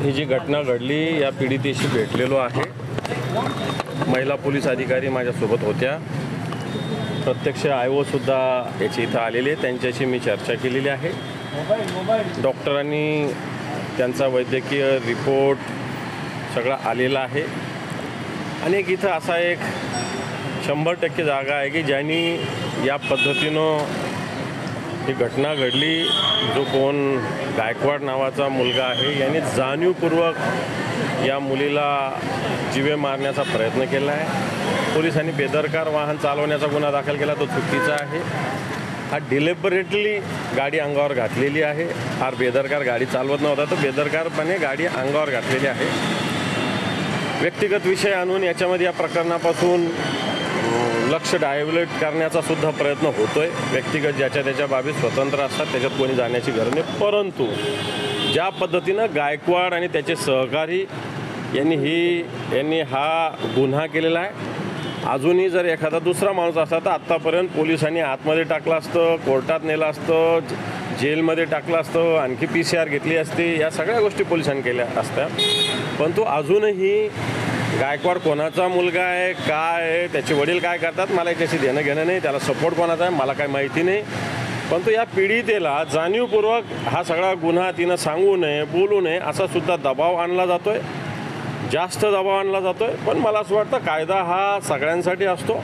ही जी घटना घडली या पीडितेशी भेटलेलो आहे। महिला पोलीस अधिकारी माझ्यासोबत होत्या, प्रत्यक्ष आयओ सुद्धा याची इथं आलेले, त्यांच्याशी मी चर्चा केलेली आहे। डॉक्टरांनी त्यांचा वैद्यकीय रिपोर्ट सगळा आलेला आहे आणि एक इथं असा एक 100% जागा आहे की ज्यांनी या पद्धतीनं ही घटना घडली। जो कोण गायकवाड नावाचा मुलगा आहे यांनी जाणीवपूर्वक या मुलीला जीवे मारण्याचा प्रयत्न केला आहे। पोलिसांनी बेदरकार वाहन चालवण्याचा गुन्हा दाखल केला, तो चुकीचा आहे। हा डिलिबरेटली गाडी अंगावर घातलेली आहे, फार बेदरकार गाडी चालवत नव्हता, तो बेदरकारपणे गाडी अंगावर घातलेली आहे। व्यक्तिगत विषय आणून याच्यामध्ये या प्रकरणापासून लक्ष डायव्हर्ट करण्याचा सुद्धा प्रयत्न होतोय। व्यक्तिगत ज्याच्या त्याच्या बाबी स्वतंत्र असतात, त्याच्यात कोणी जाण्याची गरज नाही, परंतु ज्या पद्धतीनं गायकवाड आणि त्याचे सहकारी यांनी हा गुन्हा केलेला आहे, अजूनही जर एखादा दुसरा माणूस असता तर आत्तापर्यंत पोलिसांनी आतमध्ये टाकलं असतं, कोर्टात नेलं असतं, जेलमध्ये टाकलं असतं, आणखी PCR घेतली असती, या सगळ्या गोष्टी पोलिसांनी केल्या असत्या। परंतु अजूनही गायकवाड कोणाचा मुलगा आहे, काय आहे, त्याचे वडील काय करतात, मला याच्याशी देणं घेणं नाही, त्याला सपोर्ट कोणाचा आहे मला काय माहिती नाही। परंतु या पीडितेला जाणीवपूर्वक हा सगळा गुन्हा तिनं सांगू नये, बोलू नये असा सुद्धा दबाव आणला जातोय, जास्त दबाव आणला जातोय। पण मला असं वाटतं कायदा हा सगळ्यांसाठी असतो।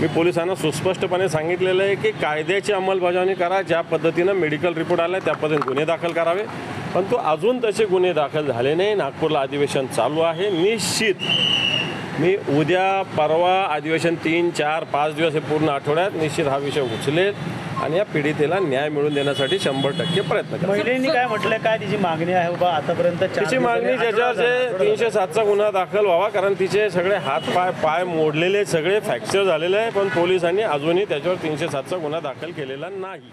मी पोलिसांना सुस्पष्टपणे सांगितलेलं आहे की कायद्याची अंमलबजावणी करा, ज्या पद्धतीनं मेडिकल रिपोर्ट आला त्या पद्धतीने गुन्हे दाखल करावे। परंतु अजून तसे गुन्हे दाखल झाले नाही। नागपूरला अधिवेशन चालू आहे, निश्चित मी उद्या परवा अधिवेशन 3, 4, 5 दिवस हे पूर्ण आठवड्यात निश्चित हा विषय उचलेल आणि या पीडितेला न्याय मिळवून देण्यासाठी 100% प्रयत्न करेल। महिलेंनी काय म्हटलं, काय तिची मागणी आहे बाबा आतापर्यंत? तिची मागणी ज्याच्यावर जे 307चा गुन्हा दाखल व्हावा, कारण तिचे सगळे हात पाय मोडलेले, सगळे फ्रॅक्चर झालेले आहे, पण पोलिसांनी अजूनही त्याच्यावर 307चा गुन्हा दाखल केलेला नाही।